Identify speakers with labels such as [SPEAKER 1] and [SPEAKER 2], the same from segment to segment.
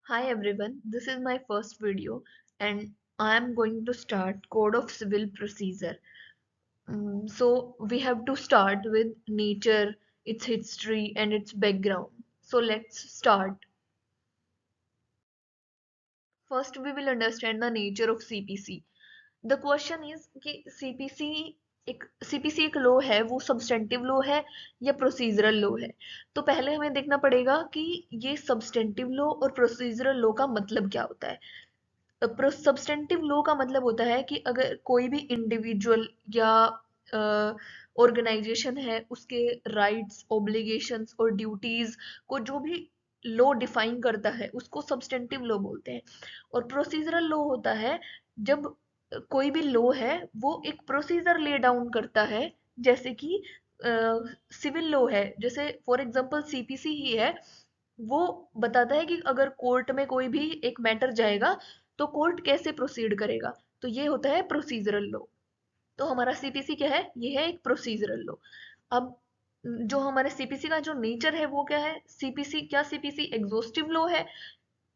[SPEAKER 1] Hi everyone, this is my first video and I am going to start Code of Civil Procedure. So we have to start with nature, its history and its background. So let's start. First we will understand the nature of CPC. The question is कि CPC एक law है वो substantive law है या procedural law है। तो पहले हमें देखना पड़ेगा कि ये सब्सटेंटिव लॉ और प्रोसीजरल लॉ का मतलब क्या होता है। सब्सटेंटिव लॉ का मतलब होता है कि अगर कोई भी इंडिविजुअल या ऑर्गेनाइजेशन है उसके राइट्स ऑब्लिगेशंस और ड्यूटीज को जो भी लॉ डिफाइन करता है उसको सब्सटेंटिव लॉ बोलते हैं। और प्रोसीजरल लॉ होता है जब कोई भी लॉ है वो एक प्रोसीजर ले डाउन करता है। जैसे कि सिविल लॉ है, जैसे फॉर एग्जांपल सीपीसी ही है, वो बताता है कि अगर कोर्ट में कोई भी एक मैटर जाएगा तो कोर्ट कैसे प्रोसीड करेगा। तो ये होता है प्रोसीजरल लॉ। तो हमारा सीपीसी क्या है, ये है एक प्रोसीजरल लॉ। अब जो हमारे सीपीसी का जो नेचर है वो क्या है, सीपीसी क्या सीपीसी एग्जॉस्टिव लॉ है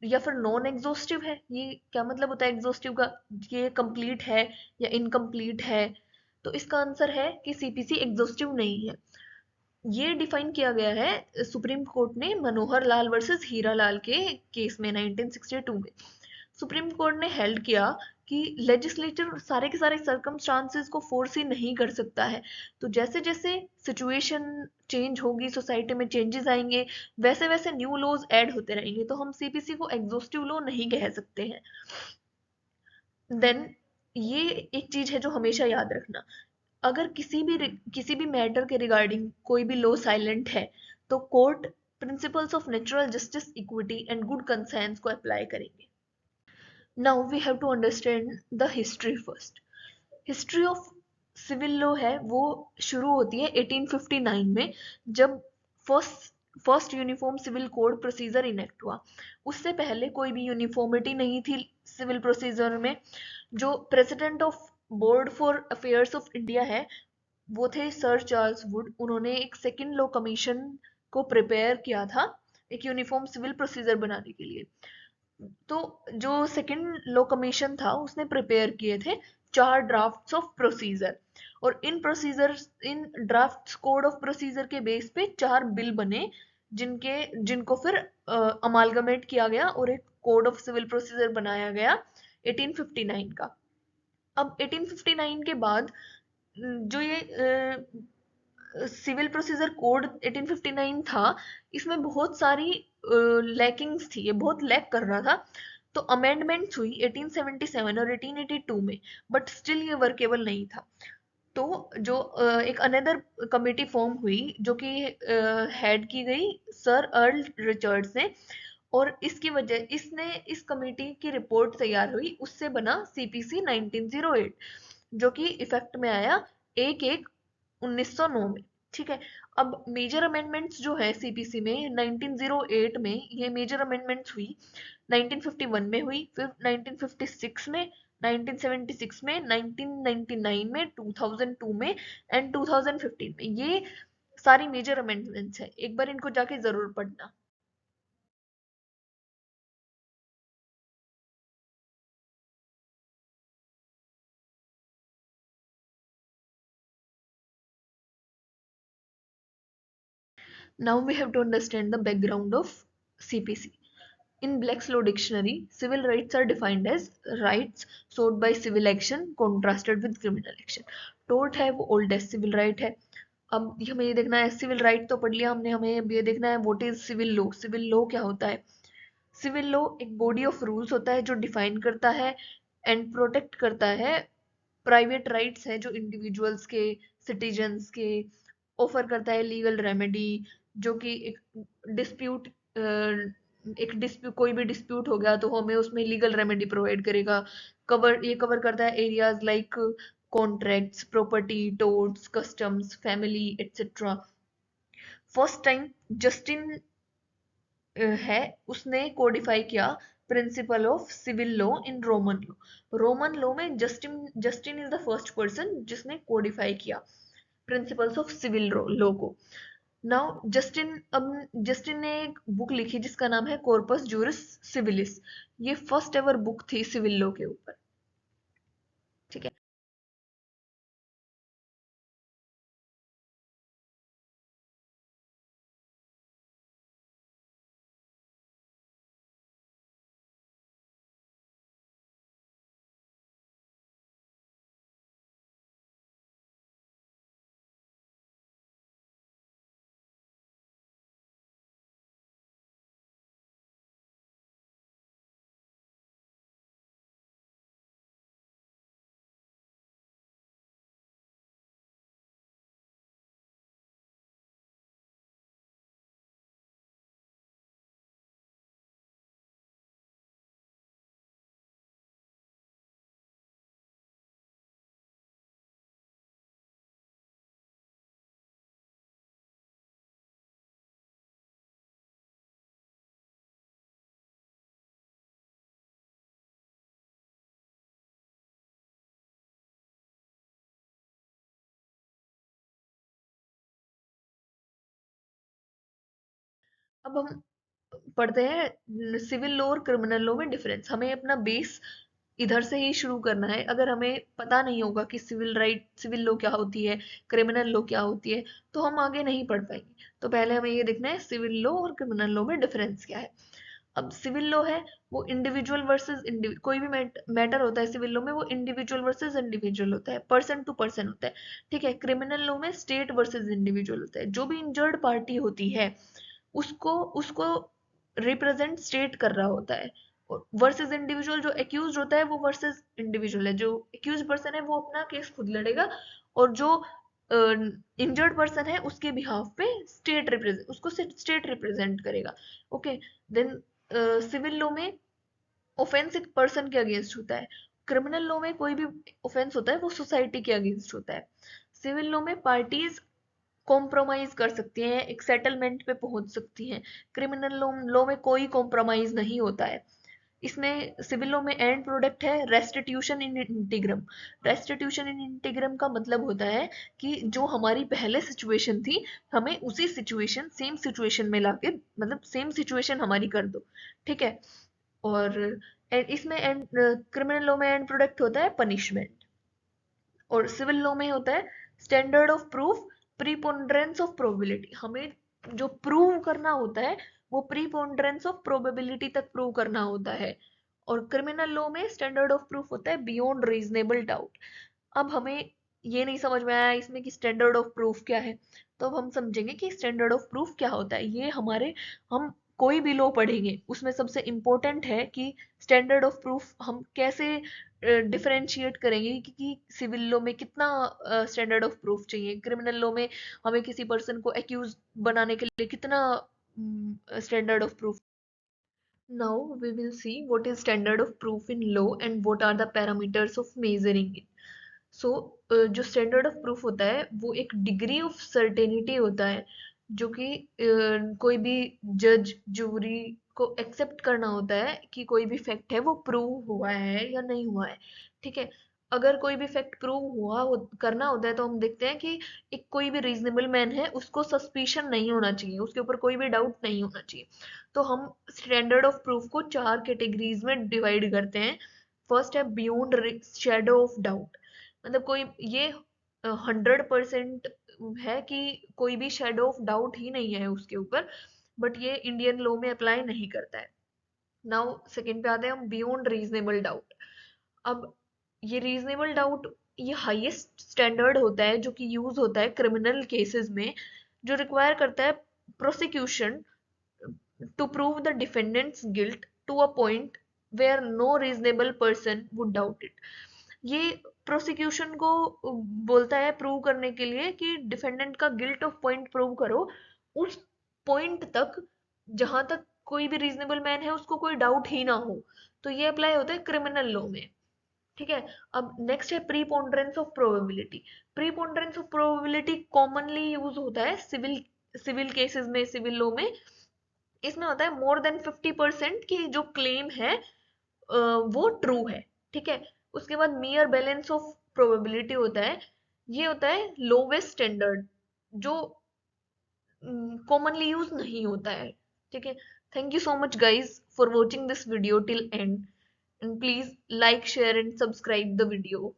[SPEAKER 1] या फिर नॉन एग्जॉस्टिव है। ये क्या मतलब होता है एग्जॉस्टिव का, ये कंप्लीट है या इनकम्प्लीट है। तो इसका आंसर है कि सीपीसी एग्जॉस्टिव नहीं है। ये डिफाइन किया गया है सुप्रीम कोर्ट ने मनोहर लाल वर्सेस हीरा लाल के केस में 1962 में। सुप्रीम कोर्ट ने हेल्ड किया कि लेजिस्लेचर सारे के सारे सर्कमस्टांसेस को फोर्स ही नहीं कर सकता है। तो जैसे जैसे सिचुएशन चेंज होगी, सोसाइटी में चेंजेस आएंगे, वैसे वैसे न्यू लॉज ऐड होते रहेंगे। तो हम सीपीसी को एग्जॉस्टिव लॉ नहीं कह सकते हैं। देन ये एक चीज है जो हमेशा याद रखना, अगर किसी भी मैटर के रिगार्डिंग कोई भी लॉ साइलेंट है तो court principles of natural justice, equity and good conscience को अप्लाई करेंगे। Now we have to understand the history first. History of civil law है वो शुरू होती है 1859 में, जब first uniform civil code procedure enact हुआ। उससे पहले कोई भी यूनिफॉर्मिटी नहीं थी सिविल प्रोसीजर में। जो president of board for affairs of India है वो थे सर चार्ल्स वुड। उन्होंने एक सेकेंड लॉ कमीशन को प्रिपेयर किया था एक यूनिफॉर्म सिविल प्रोसीजर बनाने के लिए। तो जो सेकंड लॉ कमीशन था उसने प्रिपेयर किए थे चार ड्राफ्ट्स ऑफ प्रोसीजर। और इन ड्राफ्ट्स कोड ऑफ प्रोसीजर के बेस पे चार बिल बने, जिनको फिर अमालगमेट किया गया और एक कोड ऑफ सिविल प्रोसीजर बनाया गया 1859 का। अब 1859 के बाद जो ये सिविल प्रोसीजर कोड 1859 था, इसमें बहुत सारी लैकिंग्स थी, ये बहुत लैक कर रहा था। तो अमेंडमेंट्स हुई 1877 और 1882 में, बट स्टिल ये वर्केबल नहीं था। तो जो एक अनदर कमेटी फॉर्म हुई जो कि हेड की गई सर अर्ल रिचर्ड्स ने। और इसकी वजह इसने इस कमेटी की रिपोर्ट तैयार हुई, उससे बना सीपीसी 1908, जो कि इफेक्ट में आया 1/1/1909 में। ठीक है। अब मेजर अमेंडमेंट्स जो है सीपीसी में 1908 में, ये मेजर अमेंडमेंट्स हुई 1951 में हुई, फिर 1956 में, 1976 में, 1999 में, 2002 में एंड 2015 में। ये सारी मेजर अमेंडमेंट्स है, एक बार इनको जाके जरूर पढ़ना। Now we have to understand the background of CPC. In Black's Law Dictionary, civil rights are defined as rights sought by civil action contrasted with criminal action. Tort है वो oldest civil right है। अब हमें ये देखना है, civil right तो पढ़ लिया हमने, हमें अब ये देखना है what is civil law. Civil law क्या होता है। सिविल लॉ एक बॉडी ऑफ रूल्स होता है जो डिफाइन करता है एंड प्रोटेक्ट करता है प्राइवेट राइट्स हैं जो इंडिविजुअल्स के, सिटीजन्स के। ऑफर करता है लीगल रेमेडी, जो कि एक डिस्प्यूट कोई भी डिस्प्यूट हो गया तो हमें उसमें लीगल रेमेडी प्रोवाइड करेगा। ये कवर करता है areas like contracts, property, torts, customs, family etcetera. First time Justin है उसने कोडिफाई किया principle of civil law in Roman law. Roman law में Justin Justin is the first person जिसने codify किया प्रिंसिपल्स ऑफ सिविल लॉ को। Now Justin ने एक book लिखी जिसका नाम है कॉर्पस जूरिस सिविलिस। ये फर्स्ट एवर बुक थी सिविल लॉ के ऊपर। ठीक है। अब हम पढ़ते हैं सिविल लॉ और क्रिमिनल लॉ में डिफरेंस। हमें अपना बेस इधर से ही शुरू करना है। अगर हमें पता नहीं होगा कि सिविल लॉ क्या होती है, क्रिमिनल लॉ क्या होती है, तो हम आगे नहीं पढ़ पाएंगे। तो पहले हमें ये देखना है सिविल लॉ और क्रिमिनल लॉ में डिफरेंस क्या है। अब सिविल लॉ है वो इंडिविजुअल वर्सेस कोई भी मैटर होता है सिविल लॉ में, वो इंडिविजुअल वर्सेस इंडिविजुअल होता है, पर्सन टू पर्सन होता है। ठीक है। क्रिमिनल लॉ में स्टेट वर्सेस इंडिविजुअल होता है। जो भी इंजर्ड पार्टी होती है उसको उसको रिप्रेजेंट स्टेट कर रहा होता है। वर्सेस इंडिविजुअल, जो एक्यूज होता है वो वर्सेस इंडिविजुअल है। जो एक्यूज पर्सन है वो अपना केस खुद लड़ेगा, और जो इंजर्ड पर्सन है उसके बिहाफ पे स्टेट रिप्रेजेंट करेगा। ओके। देन सिविल लॉ में ऑफेंस एक पर्सन के अगेंस्ट होता है। क्रिमिनल लॉ में कोई भी ऑफेंस होता है वो सोसाइटी के अगेंस्ट होता है। सिविल लॉ में पार्टीज कॉम्प्रोमाइज कर सकती हैं, एक सेटलमेंट पे पहुंच सकती हैं। क्रिमिनल लॉ में कोई कॉम्प्रोमाइज नहीं होता है। इसमें सिविल लॉ में एंड प्रोडक्ट है रेस्टिट्यूशन इन इंटीग्रम। रेस्टिट्यूशन इन इंटीग्रम का मतलब होता है कि जो हमारी पहले सिचुएशन थी, हमें उसी सिचुएशन सेम सिचुएशन में लाके, मतलब सेम सिचुएशन हमारी कर दो। ठीक है। और इसमें एंड क्रिमिनल लॉ में एंड प्रोडक्ट होता है पनिशमेंट। और सिविल लॉ में होता है standard of proof, preponderance of probability. हमें जो प्रूव करना होता है वो प्रीपोंडरेंस ऑफ प्रोबेबिलिटी तक प्रूव करना होता है। और क्रिमिनल लॉ में स्टैंडर्ड ऑफ प्रूफ होता है बियॉन्ड रीजनेबल डाउट। अब हमें ये नहीं समझ में आया इसमें कि स्टैंडर्ड ऑफ प्रूफ क्या है, तो अब हम समझेंगे कि स्टैंडर्ड ऑफ प्रूफ क्या होता है। ये हमारे, हम कोई भी लॉ पढ़ेंगे उसमें सबसे इम्पोर्टेंट है कि स्टैंडर्ड ऑफ प्रूफ हम कैसे डिफरेंशिएट करेंगे कि सिविल लॉ में कितना स्टैंडर्ड ऑफ प्रूफ चाहिए, क्रिमिनल लॉ में हमें किसी पर्सन को एक्यूज बनाने के लिए कितना standard of proof. Now we will see what is standard of proof in law and what are the parameters of measuring it. सो जो स्टैंडर्ड ऑफ प्रूफ होता है वो एक डिग्री ऑफ सर्टेनिटी होता है, जो कि कोई भी जज जूरी को एक्सेप्ट करना होता है कि कोई भी फैक्ट है वो प्रूव हुआ है या नहीं हुआ है। ठीक है। अगर कोई भी फैक्ट प्रूव करना होता है तो हम देखते हैं कि एक कोई भी रीजनेबल मैन है उसको सस्पिशन नहीं होना चाहिए, उसके ऊपर कोई भी डाउट नहीं होना चाहिए। तो हम स्टैंडर्ड ऑफ प्रूफ को 4 कैटेगरीज में डिवाइड करते हैं। फर्स्ट है बियॉन्ड शेडो ऑफ डाउट। मतलब कोई ये 100% है कि कोई भी शेडो ऑफ डाउट ही नहीं है उसके ऊपर, बट ये इंडियन लॉ में अप्लाई नहीं करता है। नाउ सेकंड पे आते हैं हम बियॉन्ड रीजनेबल डाउट। अब ये रीजनेबल डाउट ये हाईएस्ट स्टैंडर्ड होता है जो कि यूज होता है क्रिमिनल केसेस में, जो रिक्वायर करता है prosecution to prove the defendant's guilt to a point where no reasonable person would doubt it। ये प्रोसिक्यूशन को बोलता है प्रूव करने के लिए कि डिफेंडेंट का गिल्ट ऑफ पॉइंट प्रूव करो उस पॉइंट तक जहां तक कोई भी रीजनेबल मैन है उसको कोई डाउट ही ना हो। तो ये अप्लाई होता है क्रिमिनल लॉ में। ठीक है। अब नेक्स्ट है preponderance of probability. Preponderance of probability commonly use होता है सिविल सिविल केसेस में, सिविल लॉ में। इसमें होता है मोर देन 50% की जो क्लेम है वो ट्रू है। ठीक है। उसके बाद मियर बैलेंस ऑफ प्रोबेबिलिटी होता है। ये होता है लोवेस्ट स्टैंडर्ड, जो कॉमनली यूज नहीं होता है। ठीक है। Thank you so much guys for watching this video till and please like share and subscribe the video.